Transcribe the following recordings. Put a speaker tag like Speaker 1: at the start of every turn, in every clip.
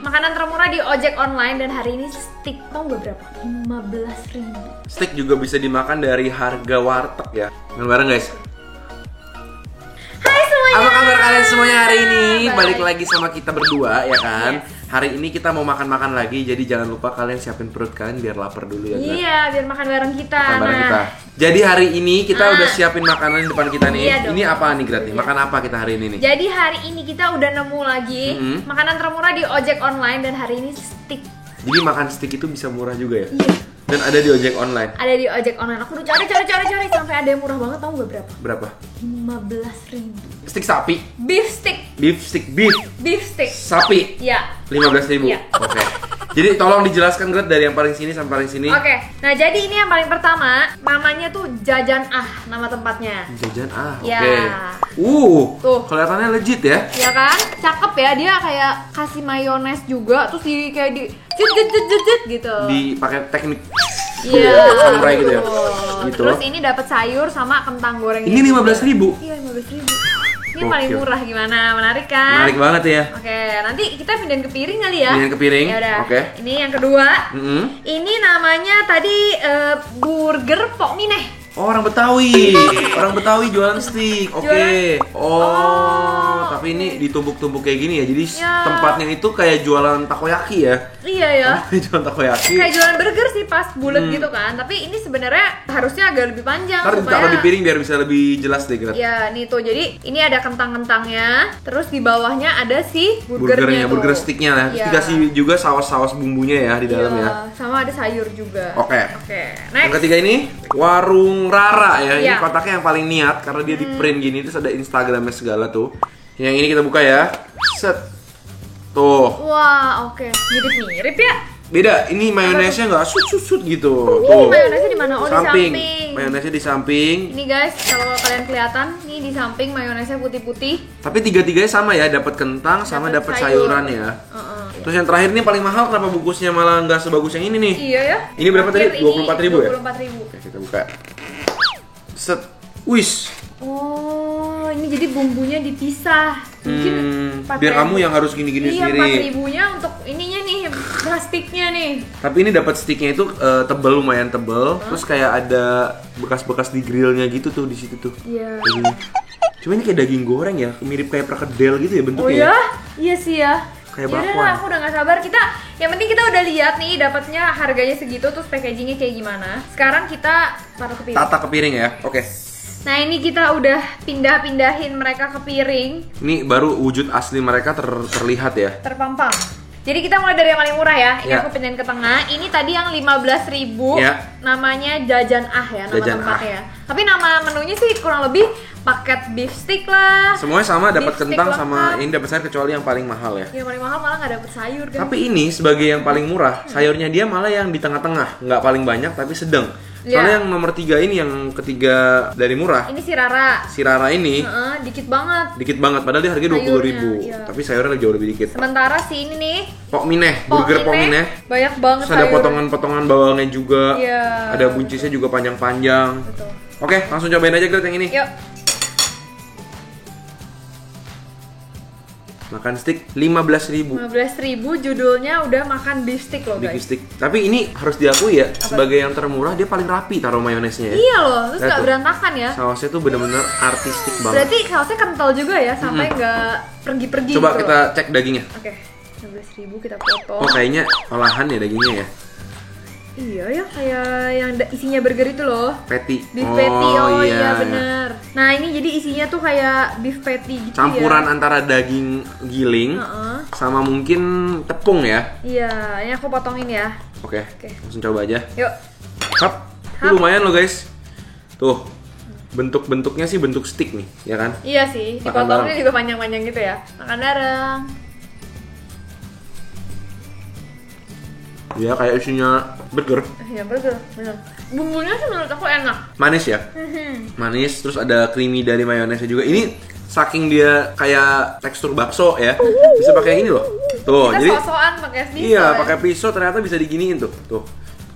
Speaker 1: makanan termurah di ojek online dan hari ini steak tau gak berapa? 15.000.
Speaker 2: Steak juga bisa dimakan dari harga warteg ya. Bareng guys.
Speaker 1: Hai semuanya.
Speaker 2: Apa kabar kalian semuanya hari ini?
Speaker 1: Baik.
Speaker 2: Balik lagi sama kita berdua ya kan.
Speaker 1: Yes.
Speaker 2: Hari ini kita mau makan-makan lagi, jadi jangan lupa kalian siapin perut kalian biar lapar dulu ya.
Speaker 1: Iya, biar makan bareng kita.
Speaker 2: Makan bareng
Speaker 1: Nah,
Speaker 2: kita. Jadi hari ini kita
Speaker 1: Ah.
Speaker 2: udah siapin makanan di depan kita nih.
Speaker 1: Iya dong.
Speaker 2: Ini apa nih Grat nih?
Speaker 1: Iya.
Speaker 2: Makan apa kita hari ini nih?
Speaker 1: Jadi hari ini kita udah nemu lagi makanan termurah di ojek online dan hari ini steak.
Speaker 2: Jadi makan steak itu bisa murah juga ya?
Speaker 1: Iya.
Speaker 2: Dan ada di ojek online.
Speaker 1: Ada di ojek online. Aku udah cari sampai ada yang murah banget, tau gak berapa?
Speaker 2: Berapa?
Speaker 1: 15.000.
Speaker 2: Steak sapi,
Speaker 1: Beef steak.
Speaker 2: beef steak beef,
Speaker 1: Beef steak.
Speaker 2: sapi.
Speaker 1: Ya.
Speaker 2: 15.000.
Speaker 1: Iya.
Speaker 2: Oke. Jadi tolong dijelaskan Grat dari yang paling sini sampai paling sini.
Speaker 1: Oke, nah jadi ini yang paling pertama, namanya tuh Jajan Ah, nama tempatnya.
Speaker 2: Jajan
Speaker 1: Ya.
Speaker 2: Oke.
Speaker 1: Tuh.
Speaker 2: Kelihatannya legit ya.
Speaker 1: Ya kan? Cakep ya, dia kayak kasih mayones juga, terus kayak di jut gitu.
Speaker 2: Dipakai teknik
Speaker 1: Iya.
Speaker 2: samurai gitu ya.
Speaker 1: betul.
Speaker 2: Gitu.
Speaker 1: Terus ini dapat sayur sama kentang goreng.
Speaker 2: Ini 15.000.
Speaker 1: Iya, 15.000. Ini
Speaker 2: Gokil.
Speaker 1: paling murah, gimana? Menarik kan?
Speaker 2: Menarik banget ya.
Speaker 1: Oke, nanti kita pindahin ke piring kali ya.
Speaker 2: Pindahin ke piring,
Speaker 1: Yaudah.
Speaker 2: oke.
Speaker 1: Ini yang kedua.
Speaker 2: Mm-mm.
Speaker 1: Ini namanya tadi burger Pok Mineh.
Speaker 2: Oh, orang Betawi. Orang Betawi jualan steak. Oke.
Speaker 1: Jualan-
Speaker 2: Oh, tapi ini ditumbuk-tumbuk kayak gini ya. Jadi
Speaker 1: Ya.
Speaker 2: tempatnya itu kayak jualan takoyaki ya.
Speaker 1: Iya ya.
Speaker 2: Jualan takoyaki.
Speaker 1: Kayak jualan burger sih pas bulat gitu kan. Tapi ini sebenarnya harusnya agak lebih panjang
Speaker 2: Ntar ditaruh di piring biar bisa lebih jelas deh Grat.
Speaker 1: Ya, nih tuh. Jadi ini ada kentang-kentangnya, terus di bawahnya ada si burgernya tuh.
Speaker 2: burger sticknya lah. Terus
Speaker 1: Iya.
Speaker 2: dikasih juga saus-saus bumbunya ya di dalam
Speaker 1: Iya,
Speaker 2: ya.
Speaker 1: sama ada sayur juga.
Speaker 2: Oke.
Speaker 1: Oke.
Speaker 2: Yang
Speaker 1: Next.
Speaker 2: ketiga ini warung Rara ya. Ini
Speaker 1: Iya.
Speaker 2: kotaknya yang paling niat karena dia di print gini terus ada Instagramnya segala tuh. Yang ini kita buka ya. Set. Tuh.
Speaker 1: Wah, oke. Mirip-mirip ya.
Speaker 2: Beda, ini mayonesnya nggak sut gitu.
Speaker 1: Ini mayonesnya di mana? Oh, di samping.
Speaker 2: Mayonesnya di samping.
Speaker 1: Ini guys, kalau kalian kelihatan, nih di samping mayonesnya putih-putih.
Speaker 2: Tapi tiga-tiganya sama ya, dapat kentang sama dapat
Speaker 1: sayur.
Speaker 2: sayuran ya.
Speaker 1: Heeh.
Speaker 2: Terus yang terakhir ini paling mahal, kenapa bungkusnya malah nggak sebagus yang ini nih?
Speaker 1: Iya ya.
Speaker 2: Ini berapa tadi?
Speaker 1: Terakhir
Speaker 2: 24.000 ya?
Speaker 1: 24.000.
Speaker 2: Oke, kita buka. Set. Wis.
Speaker 1: Oh, ini jadi bumbunya dipisah. Mungkin pakai
Speaker 2: Biar kamu yang harus gini-gini
Speaker 1: iya,
Speaker 2: sendiri.
Speaker 1: 4.000-nya untuk ininya nih, plastiknya nih.
Speaker 2: Tapi ini dapat sticknya itu tebel, lumayan tebel. Terus kayak ada bekas-bekas di grillnya gitu tuh di situ tuh.
Speaker 1: Iya.
Speaker 2: Kayak gini. Cuma ini kayak daging goreng ya, mirip kayak perkedel gitu ya
Speaker 1: Oh
Speaker 2: bentuknya.
Speaker 1: ya? Iya sih ya.
Speaker 2: Kayak
Speaker 1: Yaudah
Speaker 2: bakwan.
Speaker 1: lah, aku udah gak sabar. Yang penting kita udah lihat nih dapatnya harganya segitu, terus packagingnya kayak gimana. Sekarang kita taruh ke piring.
Speaker 2: Tata ke piring ya. Oke.
Speaker 1: Nah ini kita udah pindahin mereka ke piring,
Speaker 2: Ini baru wujud asli mereka terlihat ya.
Speaker 1: terpampang. Jadi kita mulai dari yang paling murah ya. Ini
Speaker 2: Ya.
Speaker 1: aku pindahin ke tengah. Ini tadi yang 15.000.
Speaker 2: Ya.
Speaker 1: Namanya Jajan Ah ya, nama
Speaker 2: Jajan
Speaker 1: tempatnya. Tapi nama menunya sih kurang lebih paket beef stick lah.
Speaker 2: Semuanya sama, dapat
Speaker 1: Beef stick
Speaker 2: kentang
Speaker 1: lengkap.
Speaker 2: sama ini dapat sayur kecuali yang paling mahal ya.
Speaker 1: Yang paling mahal malah nggak dapet sayur kan.
Speaker 2: Tapi ini sebagai yang paling murah, sayurnya dia malah yang di tengah-tengah, nggak paling banyak tapi sedang. Soalnya
Speaker 1: Ya.
Speaker 2: yang nomor 3 ini yang ketiga dari murah,
Speaker 1: Ini si Rara.
Speaker 2: si Rara ini
Speaker 1: Heeh, dikit banget.
Speaker 2: dikit banget, padahal dia harganya 20.000,
Speaker 1: Sayurnya, iya.
Speaker 2: tapi sayurnya jauh lebih dikit.
Speaker 1: Sementara si ini nih,
Speaker 2: Pok Mineh, burger Pok Mineh.
Speaker 1: banyak banget
Speaker 2: Terus ada
Speaker 1: sayur.
Speaker 2: potongan-potongan bawangnya juga,
Speaker 1: Iya.
Speaker 2: ada buncisnya juga panjang-panjang.
Speaker 1: Betul.
Speaker 2: Oke, langsung cobain aja Gret yang ini.
Speaker 1: Yuk.
Speaker 2: Makan stick 15.000.
Speaker 1: 15.000 judulnya udah makan beef stick loh
Speaker 2: Beef
Speaker 1: guys.
Speaker 2: stick. Tapi ini harus diakui ya, sebagai yang termurah dia paling rapi taruh mayonesnya ya.
Speaker 1: Iya loh, terus
Speaker 2: Lihat
Speaker 1: nggak
Speaker 2: tuh.
Speaker 1: berantakan ya.
Speaker 2: Sausnya tuh bener-bener artistik banget.
Speaker 1: Berarti sausnya kental juga ya, sampai nggak pergi-pergi
Speaker 2: Coba
Speaker 1: gitu.
Speaker 2: kita cek dagingnya.
Speaker 1: Oke, 15.000 kita potong.
Speaker 2: Oh, kayaknya olahan ya dagingnya ya.
Speaker 1: Iya ya, kayak yang isinya burger itu loh.
Speaker 2: Patty.
Speaker 1: Beef patty, oh iya bener. Nah ini jadi isinya tuh kayak beef patty gitu
Speaker 2: Campuran
Speaker 1: ya.
Speaker 2: antara daging giling
Speaker 1: Heeh.
Speaker 2: sama mungkin tepung ya.
Speaker 1: Iya, ini aku potongin ya.
Speaker 2: Oke.
Speaker 1: Oke.
Speaker 2: Langsung coba aja.
Speaker 1: Yuk.
Speaker 2: Hap. Ini
Speaker 1: Hap.
Speaker 2: lumayan loh guys. Tuh. Bentuk-bentuknya sih bentuk stick nih, ya kan?
Speaker 1: Iya sih,
Speaker 2: Makan
Speaker 1: dipotongnya
Speaker 2: bareng.
Speaker 1: juga panjang-panjang gitu ya. Makan bareng.
Speaker 2: Ya kayak isinya burger.
Speaker 1: Iya burger, bener. Bumbunya sih menurut aku enak.
Speaker 2: Manis ya. Manis, terus ada creamy dari mayonesnya juga. Ini saking dia kayak tekstur bakso ya, bisa pakai ini loh. Tuh,
Speaker 1: Kita
Speaker 2: jadi
Speaker 1: sosokan pakai pisau.
Speaker 2: iya,
Speaker 1: ya.
Speaker 2: pakai pisau ternyata bisa diginiin tuh. Tuh.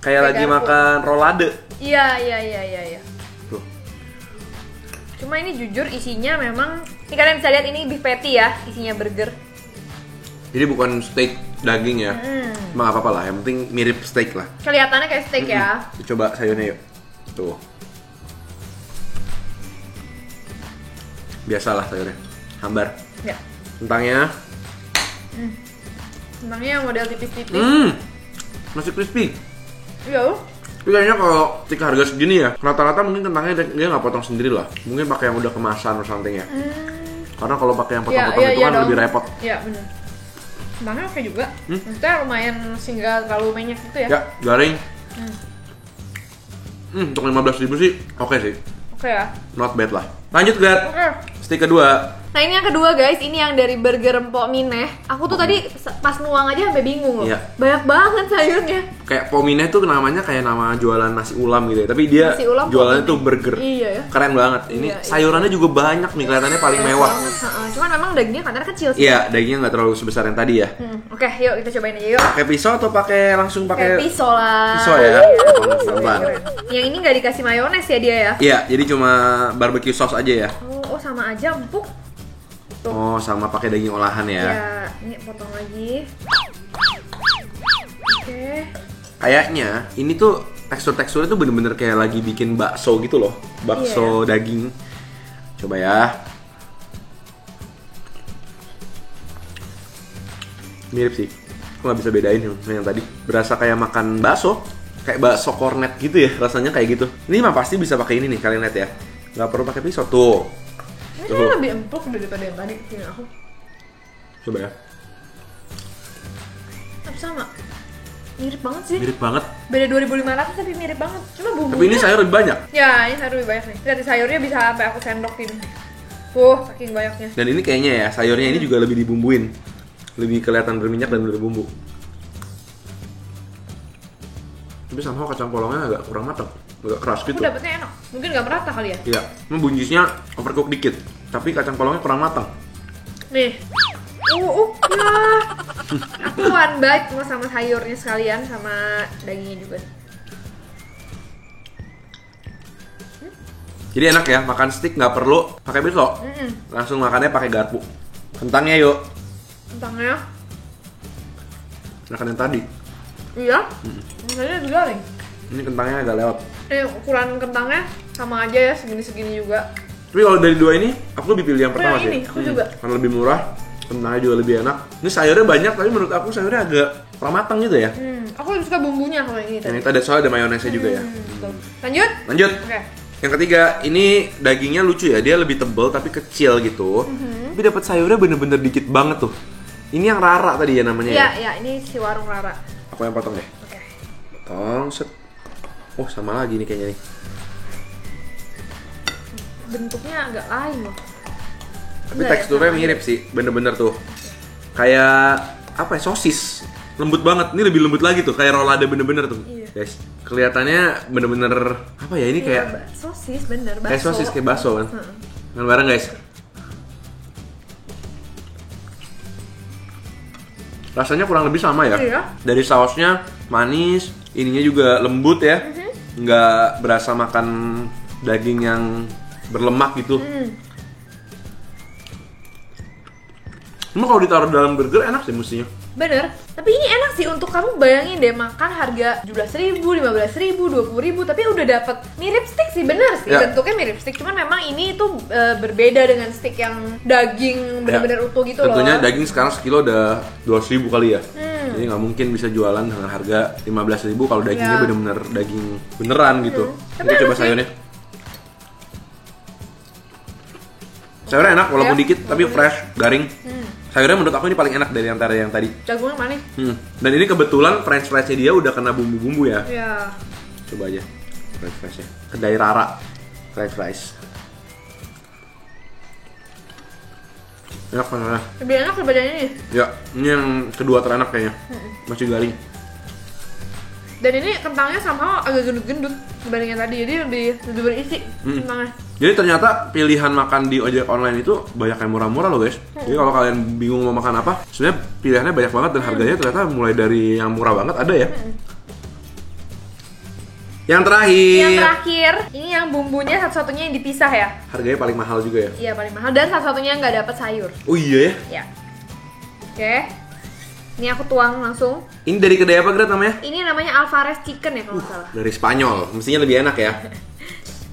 Speaker 2: Kayak
Speaker 1: Pakai
Speaker 2: lagi
Speaker 1: garpu.
Speaker 2: makan rolade.
Speaker 1: Iya.
Speaker 2: Tuh.
Speaker 1: Cuma ini jujur isinya memang, ini kalian bisa lihat ini beef patty ya, isinya burger.
Speaker 2: Jadi bukan steak daging ya. Emang gak apa-apa lah, yang penting mirip steak lah.
Speaker 1: Kelihatannya kayak steak ya.
Speaker 2: Coba sayurnya yuk. Tuh. Biasalah sayurnya. Hambar.
Speaker 1: Ya.
Speaker 2: Kentangnya.
Speaker 1: Kentangnya yang model tipis-tipis.
Speaker 2: Masih crispy.
Speaker 1: Iya.
Speaker 2: Tapi kayaknya kalau ketika harga segini ya, rata-rata mungkin kentangnya dia nggak potong sendiri lah. Mungkin pakai yang udah kemasan atau something ya. Karena kalau pakai yang potong-potong itu kan lebih repot.
Speaker 1: Iya benar. Kentangnya oke juga. Maksudnya lumayan singgah terlalu banyak gitu ya.
Speaker 2: Ya, garing. Untuk 15.000 sih oke sih.
Speaker 1: Oke ya.
Speaker 2: Not bad lah. Lanjut, Gat.
Speaker 1: Oke.
Speaker 2: Steak kedua.
Speaker 1: Nah ini yang kedua guys, ini yang dari burger Empok Mineh. Aku tuh tadi pas nuang aja sampai bingung loh.
Speaker 2: Iya.
Speaker 1: Banyak banget sayurnya.
Speaker 2: Kayak Pomineh tuh namanya kayak nama jualan nasi ulam gitu ya. Tapi dia jualannya tuh burger.
Speaker 1: Iya ya.
Speaker 2: Keren banget. Ini sayurannya juga banyak nih, kelihatannya paling mewah.
Speaker 1: Cuman memang dagingnya katanya kecil sih.
Speaker 2: Iya, dagingnya nggak terlalu sebesar yang tadi ya.
Speaker 1: Oke, yuk kita cobain aja yuk.
Speaker 2: Pakai pisau atau pakai langsung pakai
Speaker 1: pisau lah.
Speaker 2: Pisau ya. Pelan-pelan.
Speaker 1: Yang ini nggak dikasih mayones ya dia ya?
Speaker 2: Iya, jadi cuma barbecue sauce aja ya.
Speaker 1: Oh sama aja empuk. Tuh.
Speaker 2: Oh, sama pakai daging olahan ya.
Speaker 1: Ya, ini potong lagi. Oke.
Speaker 2: Kayaknya ini tuh teksturnya tuh bener-bener kayak lagi bikin bakso gitu loh. Bakso daging. Coba ya. Mirip sih. Aku nggak bisa bedain yang tadi. Berasa kayak makan bakso. Kayak bakso kornet gitu ya. Rasanya kayak gitu. Ini mah pasti bisa pakai ini nih, kalian lihat ya. Nggak perlu pakai pisau tuh.
Speaker 1: Ini kayaknya lebih empuk daripada yang tadi punya aku.
Speaker 2: Coba ya.
Speaker 1: Tapi sama. Mirip banget sih.
Speaker 2: Mirip banget.
Speaker 1: Beda 2.500 tapi mirip banget. Cuma bumbunya.
Speaker 2: Tapi ini sayur lebih banyak.
Speaker 1: Ya, ini sayur lebih banyak nih. Lihat sayurnya bisa sampai aku sendokin. Saking banyaknya.
Speaker 2: Dan ini kayaknya ya, sayurnya ini juga lebih dibumbuin. Lebih kelihatan berminyak dan berbumbu. Tapi somehow kacang polongnya agak kurang matang. Agak keras gitu.
Speaker 1: Aku dapetnya enak. Mungkin nggak merata kali ya?
Speaker 2: Iya, ini buncisnya overcook dikit. Tapi kacang polongnya kurang matang.
Speaker 1: Nih. Ya. Aku one bite mau sama sayurnya sekalian sama dagingnya juga.
Speaker 2: Jadi enak ya, makan steak nggak perlu pakai pisau. Langsung makannya pakai garpu. Kentangnya yuk.
Speaker 1: Kentangnya?
Speaker 2: Makan yang tadi.
Speaker 1: Iya. Kentangnya digaring.
Speaker 2: Ini kentangnya agak lewat.
Speaker 1: Ukuran kentangnya sama aja ya, segini-segini juga.
Speaker 2: Tapi kalau dari dua ini, aku lebih pilih yang pertama sih.
Speaker 1: Ini, aku juga.
Speaker 2: Karena lebih murah, kentangnya juga lebih enak. Ini sayurnya banyak, tapi menurut aku sayurnya agak kurang matang gitu ya.
Speaker 1: Aku lebih suka bumbunya kalau ini.
Speaker 2: Yang itu ada soalnya ada mayonesnya juga ya.
Speaker 1: Betul. Lanjut?
Speaker 2: Lanjut.
Speaker 1: Oke.
Speaker 2: Yang ketiga, ini dagingnya lucu ya. Dia lebih tebal tapi kecil gitu. Tapi dapat sayurnya bener-bener dikit banget tuh. Ini yang Rara tadi ya namanya ya?
Speaker 1: Iya, ini si warung Rara.
Speaker 2: Aku yang potong deh.
Speaker 1: Oke.
Speaker 2: Potong, set. Oh, sama lagi nih kayaknya nih.
Speaker 1: Bentuknya agak lain loh.
Speaker 2: Tapi teksturnya mirip sih, bener-bener tuh. Kayak apa ya, sosis. Lembut banget, ini lebih lembut lagi tuh, kayak rolade bener-bener tuh.
Speaker 1: Iya.
Speaker 2: Guys, kelihatannya bener-bener apa ya, ini kayak
Speaker 1: sosis, bener, bakso.
Speaker 2: kayak sosis, kayak bakso kan. Makan bareng guys. Rasanya kurang lebih sama ya.
Speaker 1: Iya.
Speaker 2: Dari sausnya manis, ininya juga lembut ya. Nggak berasa makan daging yang berlemak gitu. Emang kalau ditaruh dalam burger enak sih mestinya.
Speaker 1: Bener, tapi ini enak sih untuk kamu bayangin deh makan harga 17.000, 15.000, 20.000 tapi udah dapet mirip steak sih, bener sih
Speaker 2: Ya.
Speaker 1: bentuknya mirip steak, cuman memang ini tuh berbeda dengan steak yang daging bener-bener utuh gitu loh.
Speaker 2: Tentunya daging sekarang sekilo udah 200.000 kali ya. Jadi nggak mungkin bisa jualan dengan harga 15.000 kalau dagingnya
Speaker 1: Ya.
Speaker 2: bener-bener daging beneran gitu.
Speaker 1: Tapi
Speaker 2: Kita coba
Speaker 1: enak sih.
Speaker 2: sayurnya. Sayurnya enak walaupun
Speaker 1: Ya.
Speaker 2: dikit tapi fresh, garing. Sayurnya menurut aku ini paling enak dari antara yang tadi.
Speaker 1: Jagungnya manis.
Speaker 2: Dan ini kebetulan french fries-nya dia udah kena bumbu-bumbu ya.
Speaker 1: Ya.
Speaker 2: Coba aja french fries-nya. Kedai Rara french fries. Enak mana?
Speaker 1: Lebih enak daripada ini.
Speaker 2: Ya, ini yang kedua terenak kayaknya. Masih garing.
Speaker 1: Dan ini kentangnya sama agak gendut-gendut dibanding yang tadi, jadi lebih berisi kentangnya.
Speaker 2: Jadi ternyata pilihan makan di ojek online itu banyak yang murah-murah loh guys. Jadi kalau kalian bingung mau makan apa, sebenarnya pilihannya banyak banget dan harganya ternyata mulai dari yang murah banget ada ya. Yang terakhir,
Speaker 1: ini yang bumbunya satu-satunya yang dipisah ya.
Speaker 2: harganya paling mahal juga ya.
Speaker 1: Iya paling mahal dan satu-satunya nggak dapat sayur.
Speaker 2: Oh iya ya?
Speaker 1: Ya. Oke. Ini aku tuang langsung.
Speaker 2: Ini dari kedai apa Gret namanya?
Speaker 1: Ini namanya Alvarez Chicken ya kalau nggak salah.
Speaker 2: Dari Spanyol, mestinya lebih enak ya.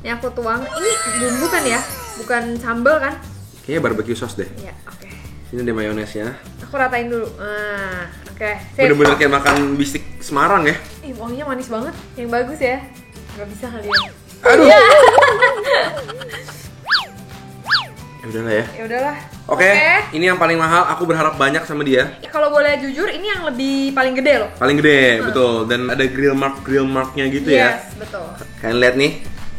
Speaker 1: Ini aku tuang. Ini bumbu kan ya, bukan sambal kan?
Speaker 2: Kayaknya barbecue sauce deh.
Speaker 1: Ya, oke.
Speaker 2: Ini ada mayonesnya.
Speaker 1: Aku ratain dulu. Nah, oke. Sip.
Speaker 2: Bener-bener kayak makan bistik Semarang ya.
Speaker 1: Ih, wanginya manis banget. Yang bagus ya. Gak bisa kali ya.
Speaker 2: Aduh. Ya udahlah ya.
Speaker 1: Ya udahlah.
Speaker 2: Oke, ini yang paling mahal. Aku berharap banyak sama dia.
Speaker 1: Kalau boleh jujur, ini yang lebih paling gede loh.
Speaker 2: Paling gede, betul. Dan ada grill marknya gitu ya.
Speaker 1: Yes, betul.
Speaker 2: Kalian lihat nih,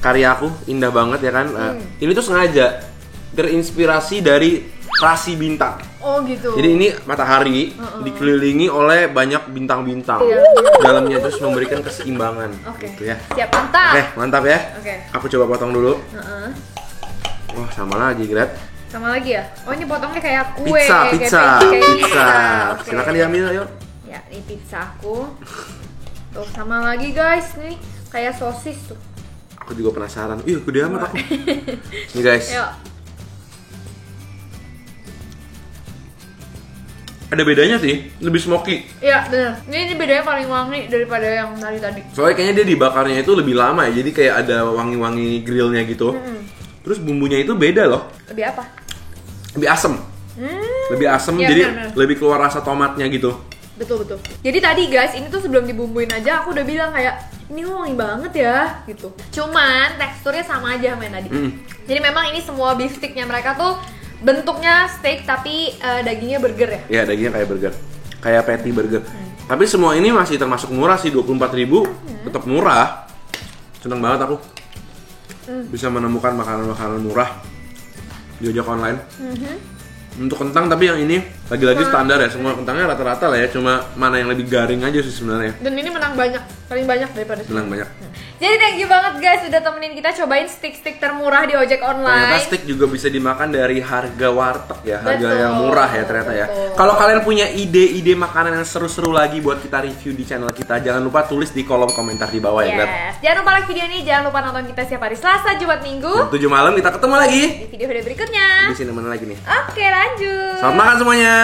Speaker 2: karya aku indah banget ya kan. Ini tuh sengaja terinspirasi dari rasi bintang.
Speaker 1: Oh gitu.
Speaker 2: Jadi ini matahari dikelilingi oleh banyak bintang-bintang.
Speaker 1: Iya.
Speaker 2: Dalamnya terus memberikan keseimbangan.
Speaker 1: Oke.
Speaker 2: Gitu ya.
Speaker 1: Siap, mantap.
Speaker 2: Oke, mantap ya.
Speaker 1: Oke.
Speaker 2: Aku coba potong dulu.
Speaker 1: Heeh.
Speaker 2: Wah, sama lagi, Gret.
Speaker 1: Sama lagi ya? Oh, ini potongnya kayak kue.
Speaker 2: Pizza.
Speaker 1: Pizza. Oke.
Speaker 2: Silakan diambil, ayo.
Speaker 1: Ya, ini pizza aku. Tuh, sama lagi guys, nih kayak sosis tuh.
Speaker 2: Aku juga penasaran. Ih, gede amat aku. Nih guys.
Speaker 1: Yuk.
Speaker 2: Ada bedanya sih, lebih smoky.
Speaker 1: Iya, bener. Ini bedanya paling wangi daripada yang tadi.
Speaker 2: Soalnya kayaknya dia dibakarnya itu lebih lama ya, jadi kayak ada wangi-wangi grillnya gitu. Terus bumbunya itu beda loh,
Speaker 1: Lebih apa?
Speaker 2: lebih asem. Lebih asem,
Speaker 1: Iya,
Speaker 2: jadi
Speaker 1: benar.
Speaker 2: lebih keluar rasa tomatnya gitu.
Speaker 1: Betul. Jadi tadi guys, ini tuh sebelum dibumbuin aja aku udah bilang kayak ini wangi banget ya gitu. Cuman teksturnya sama aja sama yang tadi. Jadi memang ini semua beef sticknya mereka tuh bentuknya steak tapi dagingnya burger ya.
Speaker 2: Ya, dagingnya kayak burger, kayak patty burger. Tapi semua ini masih termasuk murah sih, 24.000, tetap murah. Seneng banget aku bisa menemukan makanan-makanan murah di ojek online. Untuk kentang, tapi yang ini lagi-lagi standar ya, semua kentangnya rata-rata lah ya, cuma mana yang lebih garing aja sih sebenarnya.
Speaker 1: Dan ini menang banyak, paling banyak daripada sini.
Speaker 2: Menang banyak.
Speaker 1: Jadi thank you banget guys udah temenin kita cobain stick-stick termurah di ojek
Speaker 2: Ternyata
Speaker 1: online.
Speaker 2: steak juga bisa dimakan dari harga warteg ya, harga
Speaker 1: Betul,
Speaker 2: yang murah ya ternyata ya.
Speaker 1: betul.
Speaker 2: Kalau kalian punya ide-ide makanan yang seru-seru lagi buat kita review di channel kita, jangan lupa tulis di kolom komentar di bawah ya, Gret.
Speaker 1: Yes. Jangan lupa like video ini, jangan lupa nonton kita setiap hari Selasa, Jumat, Minggu.
Speaker 2: Jam 7 malam kita ketemu lagi.
Speaker 1: Di video-video berikutnya.
Speaker 2: Di sini mana lagi nih?
Speaker 1: Oke, lanjut.
Speaker 2: Selamat makan semuanya.